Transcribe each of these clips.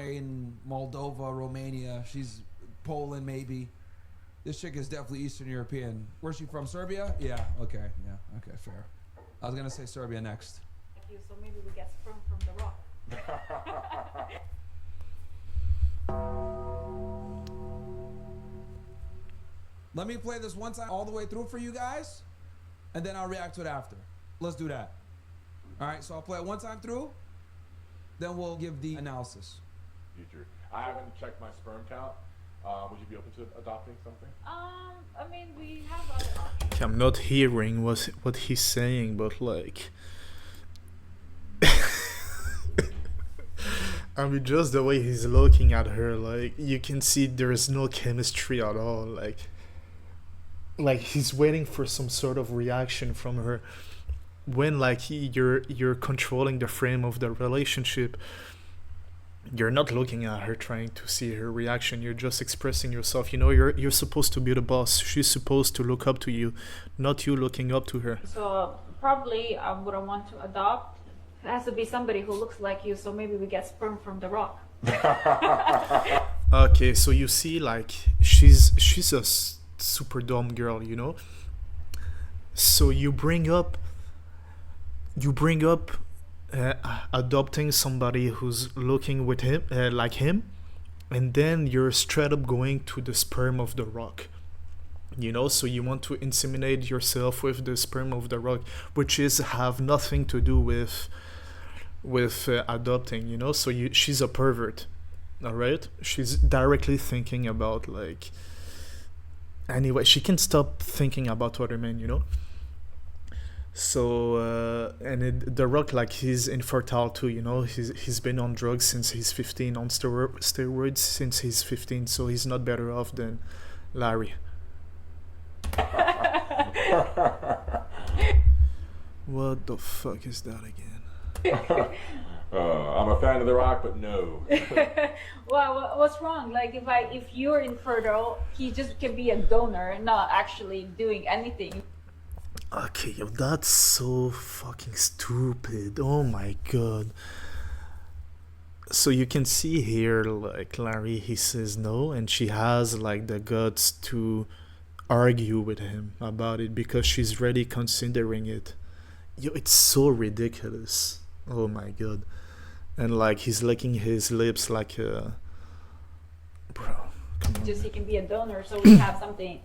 Ukraine, Moldova, Romania. She's Poland, maybe. This chick is definitely Eastern European. Where's she from? Serbia? Yeah. Okay. Yeah. Okay. Fair. I was gonna say Serbia next. Thank you. So maybe we get sperm from the rock. Let me play this one time all the way through for you guys, and then I'll react to it after. Let's do that. All right. So I'll play it one time through, then we'll give the analysis. Future. I haven't checked my sperm count. Would you be open to adopting something? I mean, we have other options. I'm not hearing what he's saying, but like, I mean, just the way he's looking at her, like you can see there is no chemistry at all. Like he's waiting for some sort of reaction from her. When like you're controlling the frame of the relationship, you're not looking at her trying to see her reaction. You're just expressing yourself. You know, you're supposed to be the boss. She's supposed to look up to you, not you looking up to her. So probably I wouldn't want to adopt. It has to be somebody who looks like you. So maybe we get sperm from the rock. Okay, so you see, like she's a super dumb girl, you know. So you bring up adopting somebody who's looking with him like him, and then you're straight up going to the sperm of the rock, you know. So you want to inseminate yourself with the sperm of the rock, which is have nothing to do with adopting, you know. So she's a pervert, all right. She's directly thinking about like, anyway, she can stop thinking about other men, you know. So The Rock, like, he's infertile too, you know. He's been on drugs since he's 15, on steroids since he's 15, so he's not better off than Larry. What the fuck is that again? I'm a fan of The Rock, but no. Well, what's wrong? Like if you're infertile, he just can be a donor, not actually doing anything. Okay, yo, that's so fucking stupid. Oh my god. So you can see here, like, Larry, he says no, and she has like the guts to argue with him about it because she's really considering it. Yo, it's so ridiculous. Oh my god. And like he's licking his lips like bro, come on. Just he can be a donor, so we have somebody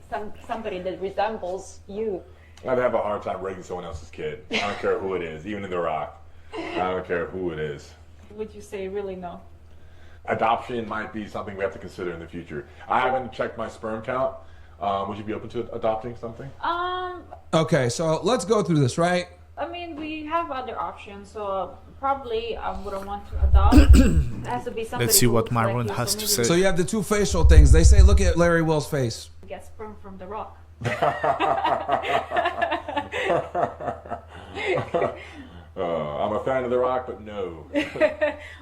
that resembles you. I'd have a hard time raising someone else's kid. I don't care who it is, even in The Rock. I don't care who it is. Would you say really no? Adoption might be something we have to consider in the future. I haven't checked my sperm count. Would you be open to adopting something? Okay, so let's go through this, right? I mean, we have other options, so probably I wouldn't want to adopt. It has to be somebody. Let's see who what looks Myron like you, has so to maybe say. So you have the two facial things. They say, look at Larry Will's face. we get sperm from the rock. I'm a fan of The Rock, but no.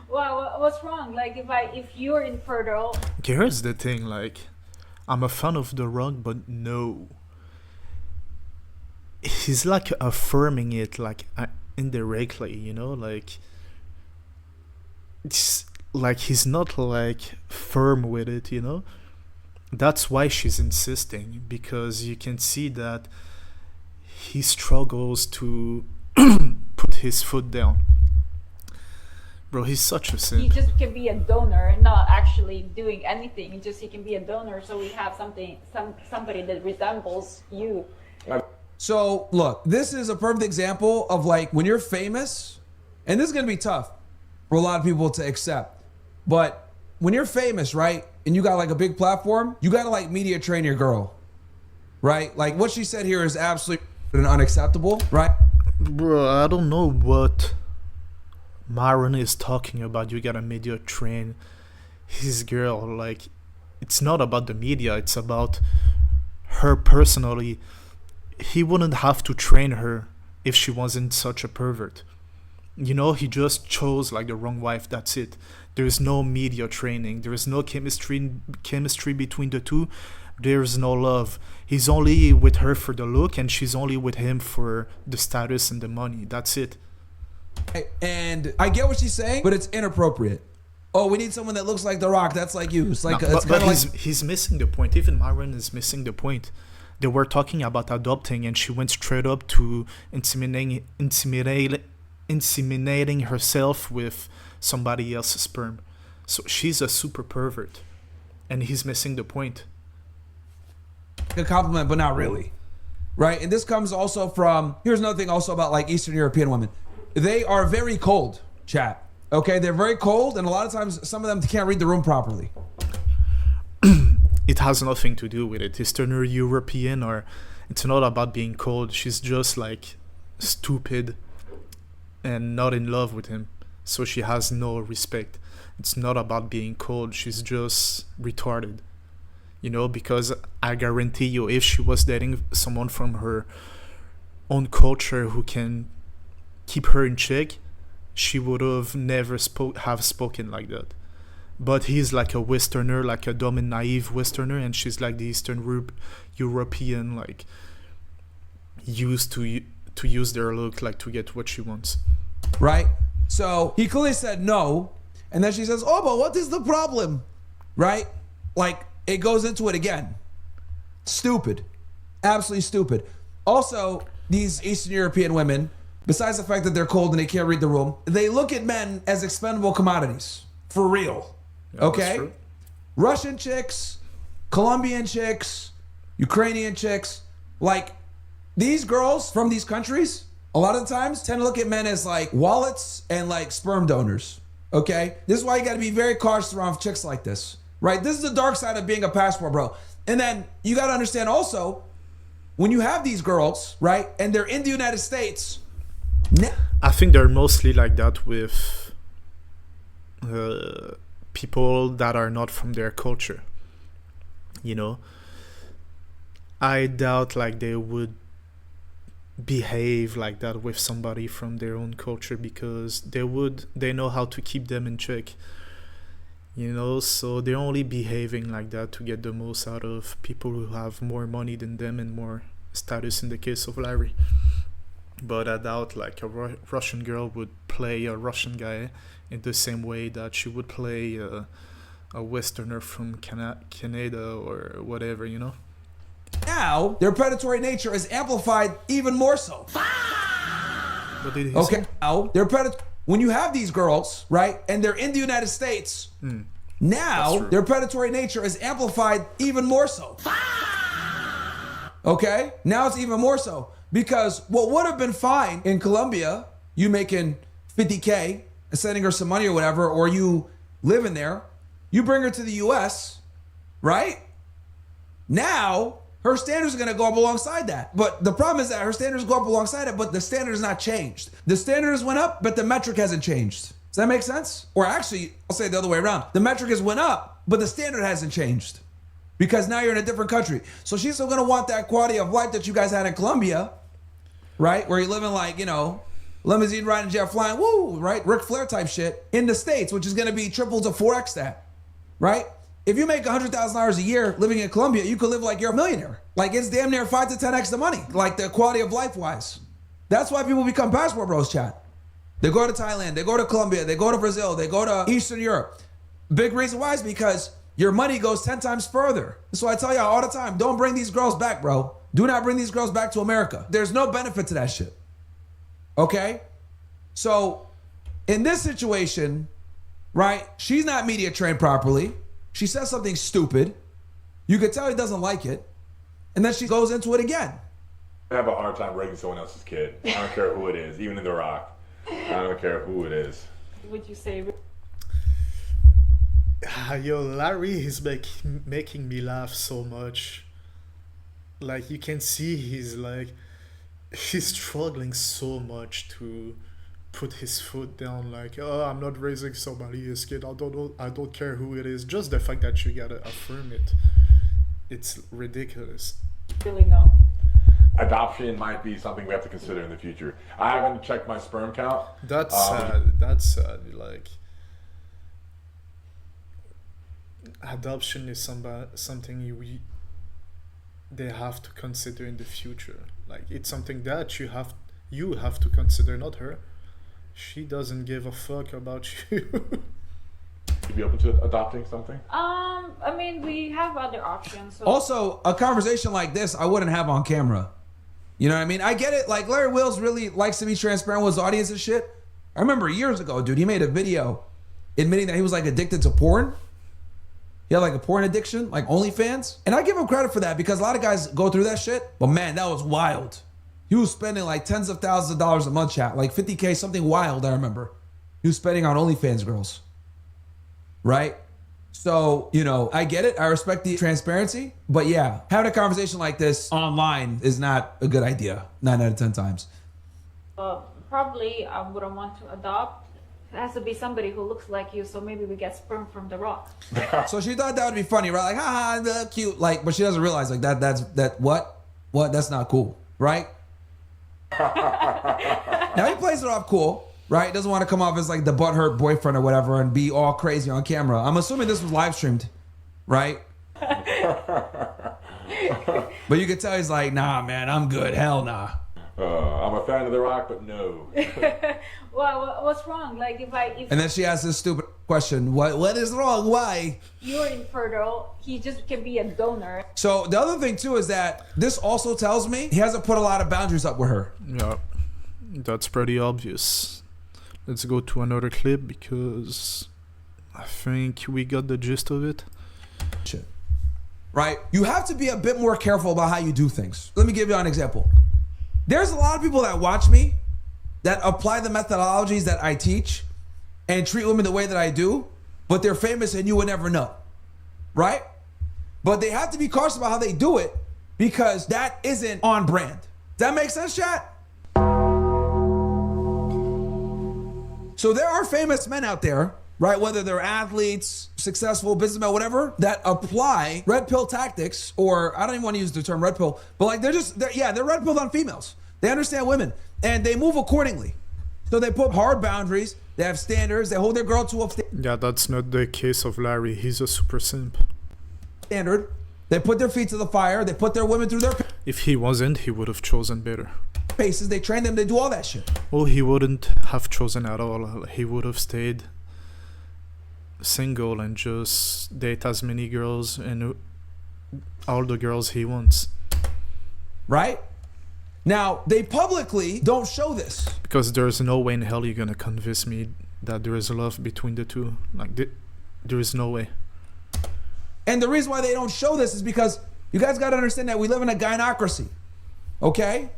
Well, what's wrong? Like if you're infertile. Okay, here's the thing, like, I'm a fan of The Rock, but no. He's like affirming it, like, indirectly, you know, like, it's like he's not like firm with it, you know. That's why she's insisting, because you can see that he struggles to put his foot down. Bro, he's such a simp. He just can be a donor, not actually doing anything. Just he can be a donor, so we have somebody that resembles you. So look, this is a perfect example of like when you're famous, and this is gonna be tough for a lot of people to accept, but when you're famous, right, and you got like a big platform, you gotta like media train your girl, right? Like what she said here is absolutely unacceptable, right? Bro, I don't know what Myron is talking about. You gotta media train his girl. Like, it's not about the media, it's about her personally. He wouldn't have to train her if she wasn't such a pervert. You know, he just chose like the wrong wife, that's it. There's no media training, there's no chemistry between the two, there's no love. He's only with her for the look, and she's only with him for the status and the money, that's it. And I get what she's saying, but it's inappropriate. oh, we need someone that looks like The Rock. That's like you. It's like No, it's but kind of like he's missing the point. Even Myron is missing the point. They were talking about adopting, and she went straight up to inseminating herself with somebody else's sperm. So she's a super pervert, and he's missing the point. a compliment, but not really, right? And this comes also from, here's another thing also about like Eastern European women. They are very cold, chat. Okay, they're very cold, and a lot of times some of them can't read the room properly. It has nothing to do with it. Eastern European, or it's not about being cold. She's just like stupid and not in love with him. So she has no respect. It's not about being cold. She's just retarded. You know, because I guarantee you, if she was dating someone from her own culture who can keep her in check, she would have never spoken like that. But he's like a Westerner, like a dumb and naive Westerner, and she's like the Eastern European, like used to use their look like to get what she wants. Right? So he clearly said no, and then she says, "Oh, but what is the problem?" Right? Like it goes into it again. Stupid, absolutely stupid. Also, these Eastern European women, besides the fact that they're cold and they can't read the room, they look at men as expendable commodities for real. Yeah, Okay? Russian chicks, Colombian chicks, Ukrainian chicks, like these girls from these countries, a lot of the times tend to look at men as like wallets and like sperm donors. Okay? This is why you got to be very cautious around chicks like this. Right? This is the dark side of being a passport bro. And then you got to understand also, when you have these girls, right, and they're in the United States, I think they're mostly like that with people that are not from their culture. You know, I doubt like they would behave like that with somebody from their own culture, because they know how to keep them in check. You know, so they're only behaving like that to get the most out of people who have more money than them and more status, in the case of Larry. But I doubt like a Russian girl would play a Russian guy in the same way that she would play a Westerner from Canada or whatever, you know? now their predatory nature is amplified even more so. What did he Okay, say? now when you have these girls, right, and they're in the United States, That's now true. their predatory nature is amplified even more so. Okay, now it's even more so, because what would have been fine in Colombia, you making 50K and sending her some money or whatever, or you living there, you bring her to the US, right? Now her standards are going to go up alongside that. But the problem is that her standards go up alongside it, but the standard is not changed. The standards went up, but the metric hasn't changed. Does that make sense? Or actually, I'll say it the other way around. The metric has went up, but the standard hasn't changed, because now you're in a different country. So she's still going to want that quality of life that you guys had in Colombia, right? Where you're living like, you know, limousine riding, jet flying, woo, right? Ric Flair type shit in the States, which is going to be triple to 4x that, right? If you make $100,000 a year living in Colombia, you could live like you're a millionaire. Like it's damn near 5 to 10x the money, like the quality of life wise. That's why people become passport bros, chat. They go to Thailand, they go to Colombia, they go to Brazil, they go to Eastern Europe. Big reason why is because your money goes 10 times further. That's why I tell y'all all the time, don't bring these girls back, bro. Do not bring these girls back to America. There's no benefit to that shit. Okay? So in this situation, right, she's not media trained properly. She says something stupid. You could tell he doesn't like it. And then she goes into it again. I have a hard time raising someone else's kid. I don't care who it is, even in The Rock. I don't care who it is. Would you say? Yo, Larry is making me laugh so much. Like you can see he's struggling so much to put his foot down. Like, oh, I'm not raising somebody else's kid. I don't care who it is. Just the fact that you gotta affirm it, it's ridiculous. Really no. Adoption might be something we have to consider in the future. I haven't checked my sperm count. That's sad. That's sad. Like, adoption is something they have to consider in the future. Like, it's something that you have to consider, not her. She doesn't give a fuck about you. you be open to adopting something? I mean, we have other options. So. Also, a conversation like this, I wouldn't have on camera. You know what I mean? I get it. Like Larry Wills really likes to be transparent with his audience and shit. I remember years ago, dude, he made a video admitting that he was like addicted to porn. He had like a porn addiction, like OnlyFans. And I give him credit for that because a lot of guys go through that shit. But man, that was wild. He was spending like tens of thousands of dollars a month, chat, like 50K, something wild, I remember. He was spending on OnlyFans girls. Right? So, you know, I get it. I respect the transparency. But yeah, having a conversation like this online is not a good idea. 9 out of 10 times. Probably I wouldn't want to adopt. It has to be somebody who looks like you, so maybe we get sperm from The Rock. So she thought that would be funny, right? Like, haha, the cute. Like, but she doesn't realize like what? That's not cool, right? Now he plays it off cool, right? Doesn't want to come off as like the butthurt boyfriend or whatever and be all crazy on camera. I'm assuming this was live streamed, right? But you could tell he's like, nah, man, I'm good. Hell nah. I'm a fan of The Rock, but no. Well, what's wrong? Like if And then she asks this stupid question: What is wrong? Why? you're infertile, he just can be a donor. So the other thing too is that this also tells me he hasn't put a lot of boundaries up with her. Yeah, that's pretty obvious. Let's go to another clip because I think we got the gist of it. Shit. Right? You have to be a bit more careful about how you do things. Let me give you an example. There's a lot of people that watch me that apply the methodologies that I teach and treat women the way that I do, but they're famous and you would never know. Right? But they have to be cautious about how they do it because that isn't on brand. Does that make sense, chat? So there are famous men out there, right? Whether they're athletes, successful businessmen, whatever, that apply red pill tactics, or I don't even want to use the term red pill, but like they're red pilled on females. They understand women and they move accordingly. So they put hard boundaries, they have standards, they hold their girl to a Yeah, that's not the case of Larry. He's a super simp. standard. They put their feet to the fire, they put their women through their If he wasn't, he would have chosen better. paces, they train them, they do all that shit. Well, he wouldn't have chosen at all. He would have stayed single and just date as many girls and all the girls he wants. Right? Now, they publicly don't show this. Because there's no way in hell you're gonna convince me that there is love between the two. Like, there is no way. And the reason why they don't show this is because you guys got to understand that we live in a gynocracy. Okay?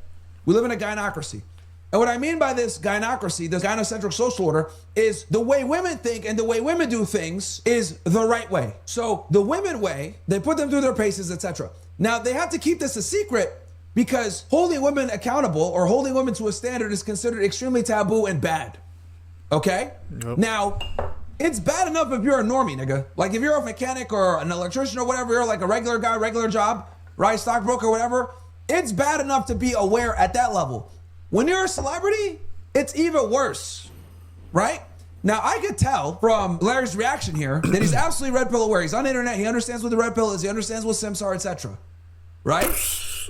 We live in a gynocracy. And what I mean by this gynocracy, this gynocentric social order, is the way women think and the way women do things is the right way. So the women way, they put them through their paces, etc. Now, they have to keep this a secret because holding women accountable or holding women to a standard is considered extremely taboo and bad. Okay? Yep. Now, it's bad enough if you're a normie, nigga. Like if you're a mechanic or an electrician or whatever, you're like a regular guy, regular job, right? Stockbroker, whatever. It's bad enough to be aware at that level. When you're a celebrity, it's even worse, right? Now, I could tell from Larry's reaction here that he's absolutely red pill aware. He's on the internet. He understands what the red pill is. He understands what simps are, etc. Right?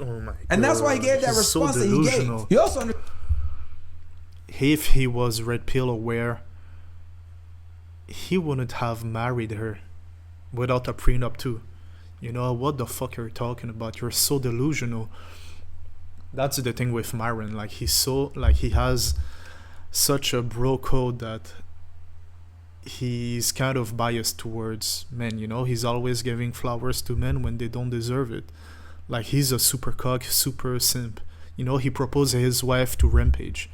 Oh my god. And that's why he gave that He's response so that he delusional. gave. He also If he was red pill aware, he wouldn't have married her without a prenup too. You know, what the fuck are you talking about? You're so delusional. That's the thing with Myron. Like, he has such a bro code that he's kind of biased towards men, you know? He's always giving flowers to men when they don't deserve it. Like, he's a super cock, super simp. You know, he proposed his wife to Rampage.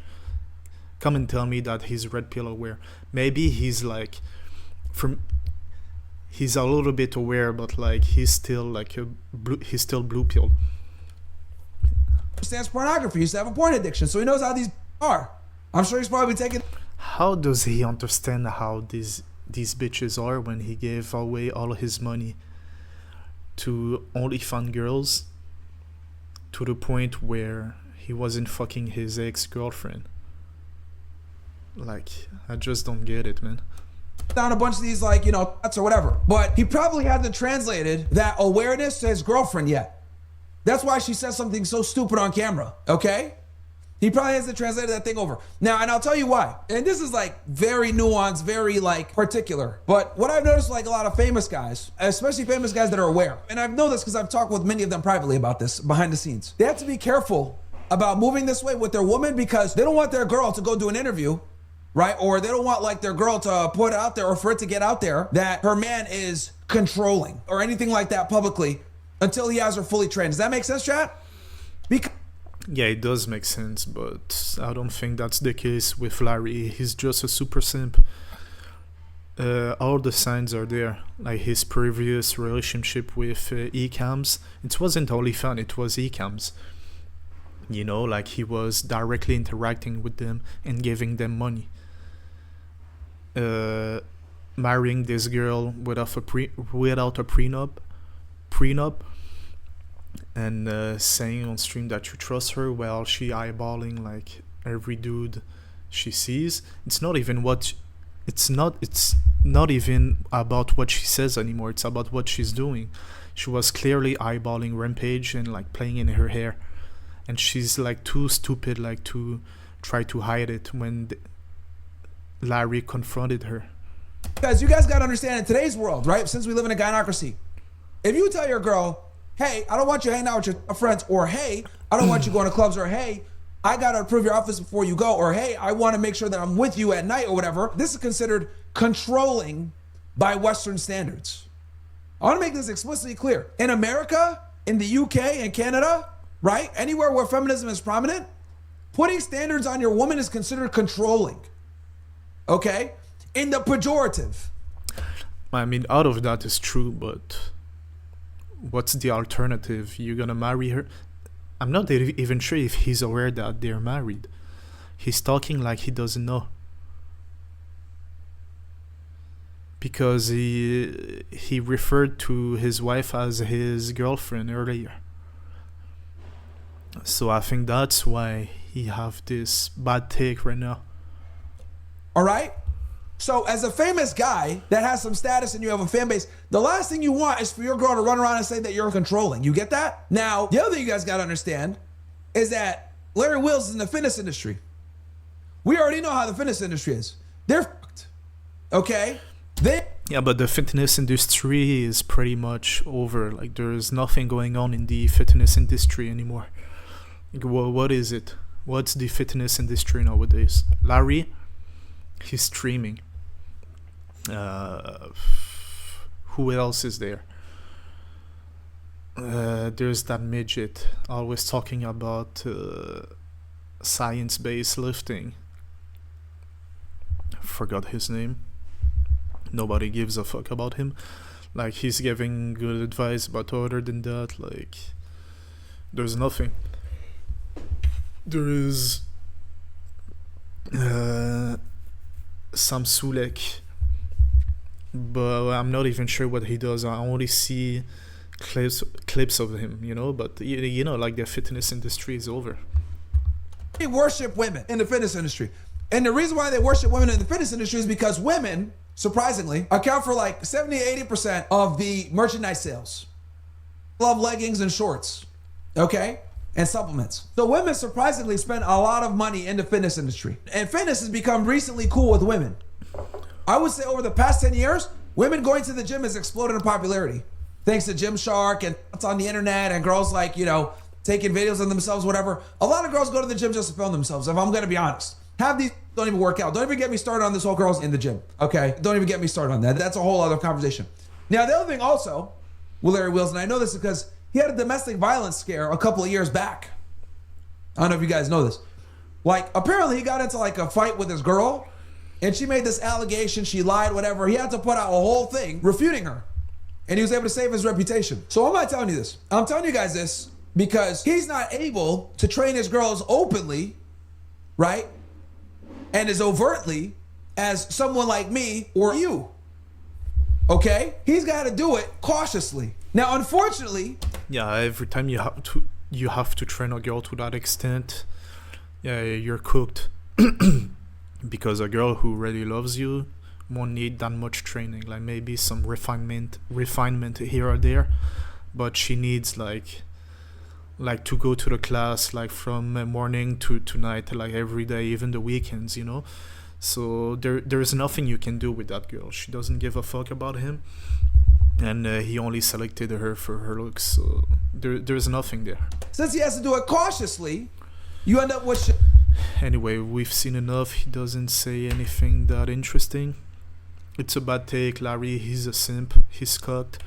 Come and tell me that he's red pill aware. Maybe he's like, he's a little bit aware, but like he's still like he's still blue pill. understands pornography. He used to have a porn addiction, so he knows how these are. I'm sure he's probably taking. How does he understand how these bitches are when he gave away all his money to OnlyFans girls to the point where he wasn't fucking his ex-girlfriend? Like, I just don't get it, man. Down a bunch of these, like, you know, nuts or whatever. But he probably hasn't translated that awareness to his girlfriend yet. That's why she says something so stupid on camera, okay? He probably hasn't translated that thing over. Now, and I'll tell you why. And this is like very nuanced, very like particular. But what I've noticed, like a lot of famous guys, especially famous guys that are aware, and I've known this because I've talked with many of them privately about this behind the scenes. They have to be careful about moving this way with their woman because they don't want their girl to go do an interview, right? Or they don't want like their girl to put out there or for it to get out there that her man is controlling or anything like that publicly until he has her fully trained. Does that make sense, chat? Because Yeah, it does make sense, but I don't think that's the case with Larry. He's just a super simp. All the signs are there. Like his previous relationship with E-cams, it wasn't OnlyFans, it was E-cams. You know, like he was directly interacting with them and giving them money. Marrying this girl without a prenup, and saying on stream that you trust her while she eyeballing like every dude she sees. It's not even about what she says anymore. It's about what she's doing. She was clearly eyeballing Rampage and like playing in her hair, and she's like too stupid like to try to hide it when Larry confronted her. guys, you guys got to understand in today's world, right? Since we live in a gynocracy, if you tell your girl, hey, I don't want you hanging out with your friends, or hey, I don't want you going to clubs, or hey, I got to approve your outfits before you go, or hey, I want to make sure that I'm with you at night or whatever, this is considered controlling by Western standards. I want to make this explicitly clear. In America, in the UK, and Canada, right? Anywhere where feminism is prominent, putting standards on your woman is considered controlling. Okay? In the pejorative. I mean, out of that is true, but what's the alternative? You're gonna marry her? I'm not even sure if he's aware that they're married. He's talking like he doesn't know. Because he referred to his wife as his girlfriend earlier. So I think that's why he have this bad take right now. All right? So as a famous guy that has some status and you have a fan base, the last thing you want is for your girl to run around and say that you're controlling. You get that? Now, the other thing you guys got to understand is that Larry Wills is in the fitness industry. We already know how the fitness industry is. They're fucked. Okay? Yeah, but the fitness industry is pretty much over. Like, there's nothing going on in the fitness industry anymore. Like, what is it? What's the fitness industry nowadays? Larry, he's streaming. Who else is there? There's that midget always talking about science-based lifting. Forgot his name. Nobody gives a fuck about him. Like, he's giving good advice, but other than that, like, there's nothing. There is Sam Sulek, but I'm not even sure what he does. I only see clips of him, you know, but you know, like, the fitness industry is over. They worship women in the fitness industry. And the reason why they worship women in the fitness industry is because women, surprisingly, account for like 70-80% of the merchandise sales. Love leggings and shorts, okay? And supplements. So women surprisingly spend a lot of money in the fitness industry. And fitness has become recently cool with women. I would say over the past 10 years, women going to the gym has exploded in popularity. Thanks to Gymshark and what's on the internet and girls like, you know, taking videos of themselves, whatever. A lot of girls go to the gym just to film themselves, if I'm gonna be honest. Have these, don't even work out. Don't even get me started on this whole girls in the gym, okay? Don't even get me started on that. That's a whole other conversation. Now, the other thing also with Larry Wills, and I know this because he had a domestic violence scare a couple of years back. I don't know if you guys know this. Like, apparently he got into like a fight with his girl, and she made this allegation, she lied, whatever. He had to put out a whole thing refuting her. And he was able to save his reputation. So why am I telling you this? I'm telling you guys this because he's not able to train his girls openly, right? And as overtly as someone like me or you. Okay? He's got to do it cautiously. Now, unfortunately, yeah, every time you have to train a girl to that extent, yeah, you're cooked. Because a girl who really loves you won't need that much training. Like, maybe some refinement here or there, but she needs like like to go to the class like from morning to night, like every day, even the weekends, you know. So there's nothing you can do with that girl. She doesn't give a fuck about him, and he only selected her for her looks. So there's nothing there. Since he has to do it cautiously, you end up with Anyway, we've seen enough. He doesn't say anything that interesting. It's a bad take. Larry, he's a simp. He's cocked.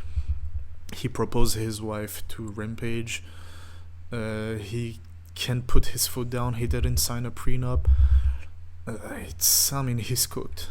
He proposed his wife to Rampage. He can't put his foot down. He didn't sign a prenup. I mean, he's cooked.